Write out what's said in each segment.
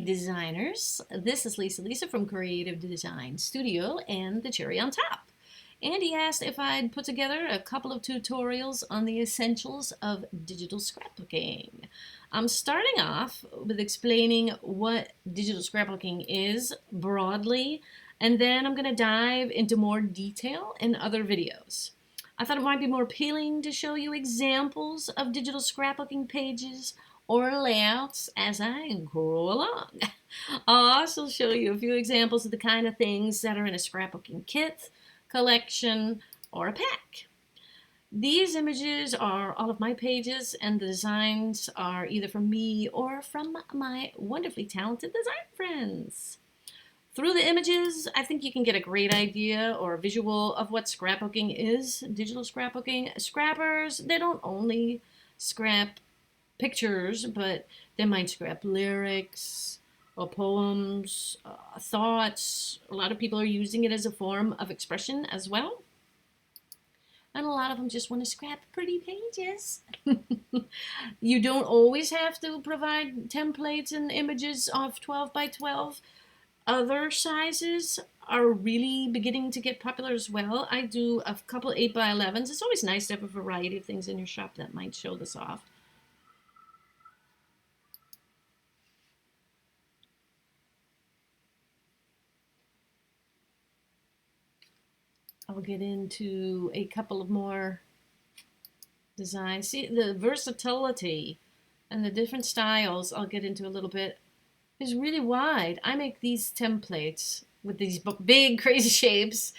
Designers. This is Lisa from Creative Design Studio and the cherry on top. Andy asked if I'd put together a couple of tutorials on the essentials of digital scrapbooking. I'm starting off with explaining what digital scrapbooking is broadly, and then I'm going to dive into more detail in other videos. I thought it might be more appealing to show you examples of digital scrapbooking pages or layouts as I go along. I'll also show you a few examples of the kind of things that are in a scrapbooking kit, collection, or a pack. These images are all of my pages, and the designs are either from me or from my wonderfully talented design friends. Through the images, I think you can get a great idea or a visual of what scrapbooking is. Digital scrapbooking. Scrappers, they don't only scrap pictures, but they might scrap lyrics or poems, thoughts. A lot of people are using it as a form of expression as well. And a lot of them just want to scrap pretty pages. You don't always have to provide templates and images of 12 by 12. Other sizes are really beginning to get popular as well. I do a couple 8 by 11s. It's always nice to have a variety of things in your shop that might show this off. I'll get into a couple of more designs. See, the versatility and the different styles I'll get into a little bit is really wide. I make these templates with these big crazy shapes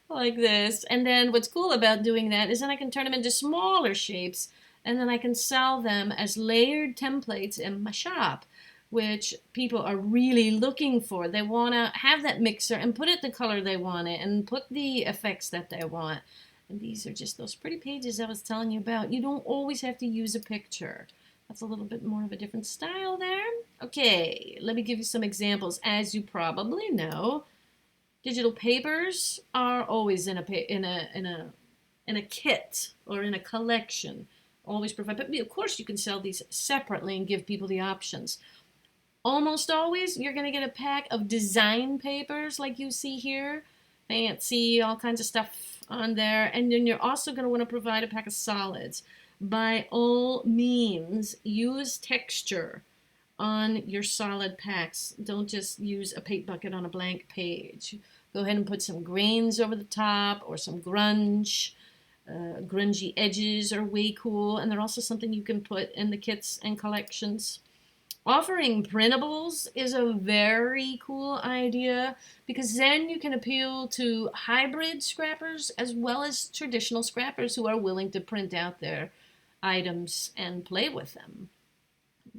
like this. And then what's cool about doing that is then I can turn them into smaller shapes, and then I can sell them as layered templates in my shop, which people are really looking for. They want to have that mixer and put it the color they want it and put the effects that they want. And these are just those pretty pages I was telling you about. You don't always have to use a picture. That's a little bit more of a different style there. Okay, let me give you some examples. As you probably know, digital papers are always in a kit or in a collection. Always provide, but of course you can sell these separately and give people the options. Almost always, you're going to get a pack of design papers like you see here. Fancy, all kinds of stuff on there. And then you're also going to want to provide a pack of solids. By all means, use texture on your solid packs. Don't just use a paint bucket on a blank page. Go ahead and put some grains over the top or some grunge. Grungy edges are way cool, and they're also something you can put in the kits and collections. Offering printables is a very cool idea because then you can appeal to hybrid scrappers as well as traditional scrappers who are willing to print out their items and play with them.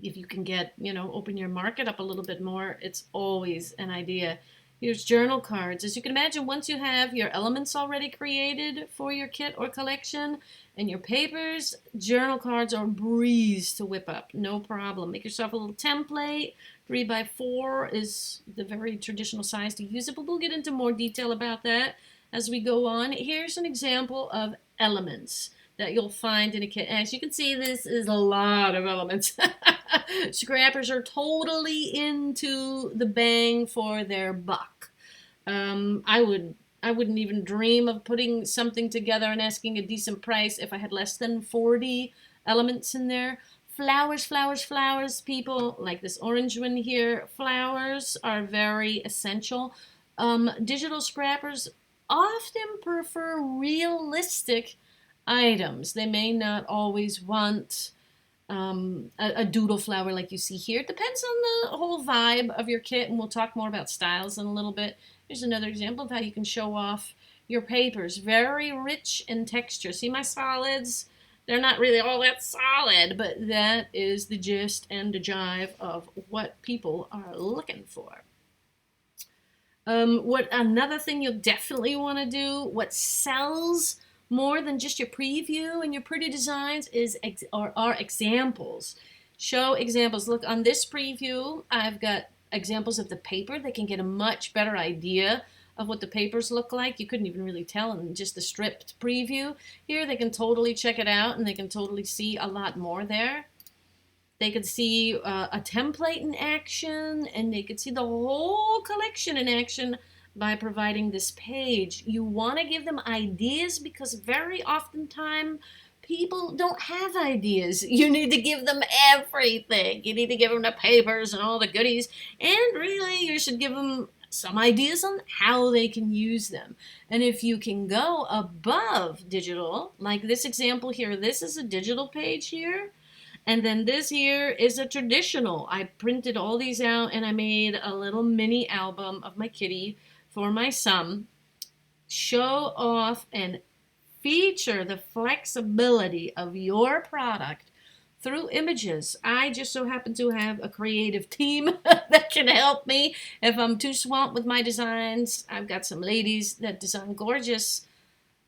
If you can get, open your market up a little bit more, it's always an idea. Here's journal cards. As you can imagine, once you have your elements already created for your kit or collection and your papers, journal cards are a breeze to whip up. No problem. Make yourself a little template. 3 by 4 is the very traditional size to use it, but we'll get into more detail about that as we go on. Here's an example of elements that you'll find in a kit. As you can see, this is a lot of elements. Scrappers are totally into the bang for their buck. I wouldn't even dream of putting something together and asking a decent price if I had less than 40 elements in there. Flowers, flowers, flowers, people, like this orange one here. Flowers are very essential. Digital scrappers often prefer realistic items. They may not always want a doodle flower like you see here. It depends on the whole vibe of your kit, and we'll talk more about styles in a little bit. Here's another example of how you can show off your papers. Very rich in texture. See my solids? They're not really all that solid, but that is the gist and the jive of what people are looking for. What another thing you'll definitely want to do, what sells more than just your preview and your pretty designs are examples. Show examples. Look, on this preview, I've got examples of the paper. They can get a much better idea of what the papers look like. You couldn't even really tell in just the stripped preview. Here, they can totally check it out, and they can totally see a lot more there. They could see a template in action, and they could see the whole collection in action by providing this page. You want to give them ideas because very oftentimes people don't have ideas. You need to give them everything. You need to give them the papers and all the goodies, and really you should give them some ideas on how they can use them. And if you can go above digital, like this example here, this is a digital page here. And then this here is a traditional. I printed all these out and I made a little mini album of my kitty for my son. Show off and feature the flexibility of your product through images. I just so happen to have a creative team that can help me if I'm too swamped with my designs. I've got some ladies that design gorgeous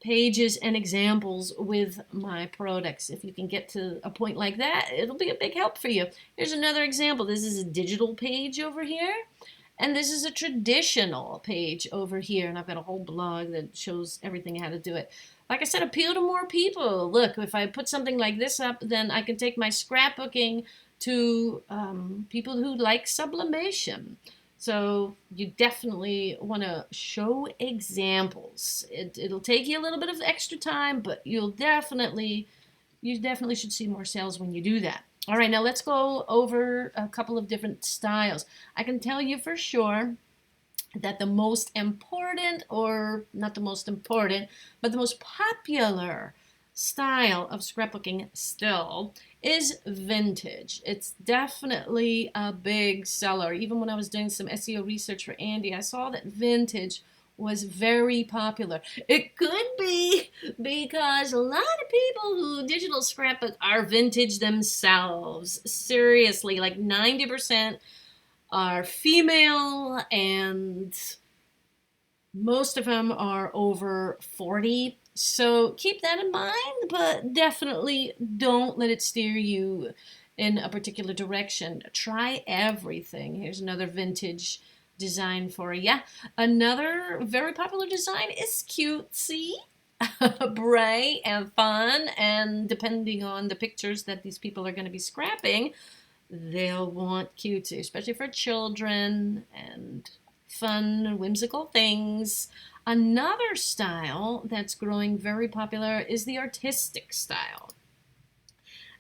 pages and examples with my products. If you can get to a point like that, it'll be a big help for you. Here's another example. This is a digital page over here, and this is a traditional page over here, and I've got a whole blog that shows everything how to do it. Like I said, appeal to more people. Look, if I put something like this up, then I can take my scrapbooking to people who like sublimation. So you definitely want to show examples. It'll take you a little bit of extra time, but you definitely should see more sales when you do that. All right, now let's go over a couple of different styles. I can tell you for sure that the most important, or not the most important, but the most popular style of scrapbooking still is vintage. It's definitely a big seller. Even when I was doing some SEO research for Andy, I saw that vintage was very popular. It could be because a lot of people who digital scrapbook are vintage themselves. Seriously, like 90% are female, and most of them are over 40. So keep that in mind, but definitely don't let it steer you in a particular direction. Try everything. Here's another vintage design for you. Another very popular design is cutesy, bright and fun, and depending on the pictures that these people are going to be scrapping, they'll want cutesy, especially for children and fun and whimsical things. Another style that's growing very popular is the artistic style.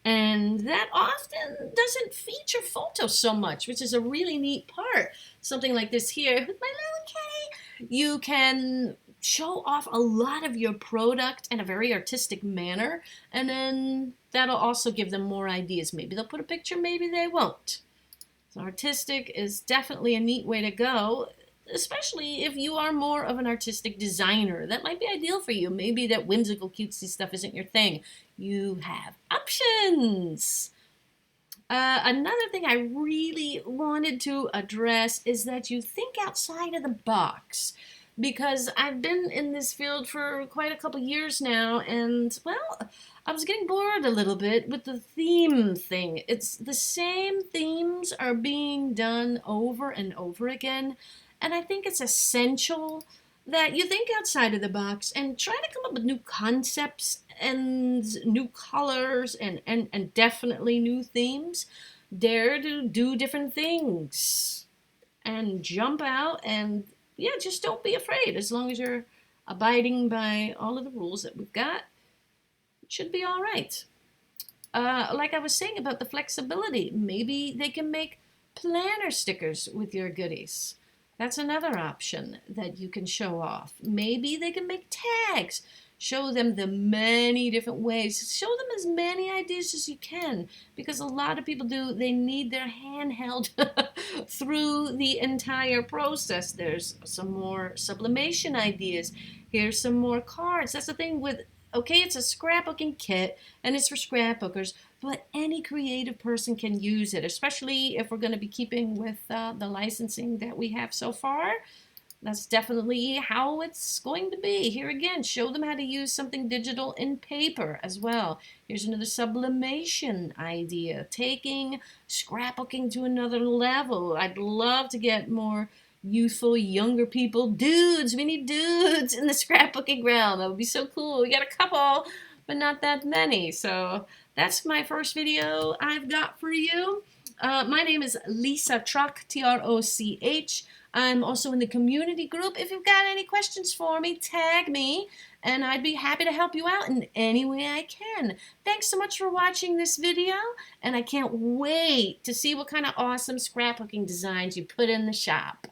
And that often doesn't feature photos so much, which is a really neat part. Something like this here with my little kitty. You can show off a lot of your product in a very artistic manner, and then that'll also give them more ideas. Maybe they'll put a picture, maybe they won't. So artistic is definitely a neat way to go, especially if you are more of an artistic designer. That might be ideal for you. Maybe that whimsical, cutesy stuff isn't your thing. You have options. Another thing I really wanted to address is that you think outside of the box. Because I've been in this field for quite a couple years now, and, well, I was getting bored a little bit with the theme thing. It's the same themes are being done over and over again, and I think it's essential that you think outside of the box and try to come up with new concepts and new colors and definitely new themes. Dare to do different things and jump out, and yeah, just don't be afraid. As long as you're abiding by all of the rules that we've got, it should be all right. Like I was saying about the flexibility, maybe they can make planner stickers with your goodies. That's another option that you can show off. Maybe they can make tags. Show them the many different ways. Show them as many ideas as you can, because a lot of people do. They need their hand held through the entire process. There's some more sublimation ideas. Here's some more cards. That's the thing with, okay, it's a scrapbooking kit and it's for scrapbookers, but any creative person can use it, especially if we're going to be keeping with the licensing that we have so far. That's definitely how it's going to be. Here again, show them how to use something digital in paper as well. Here's another sublimation idea, taking scrapbooking to another level. I'd love to get more youthful, younger people, dudes. We need dudes in the scrapbooking realm. That would be so cool. We got a couple, but not that many. So that's my first video I've got for you. My name is Lisa Troch, Troch. I'm also in the community group. If you've got any questions for me, tag me, and I'd be happy to help you out in any way I can. Thanks so much for watching this video, and I can't wait to see what kind of awesome scrapbooking designs you put in the shop.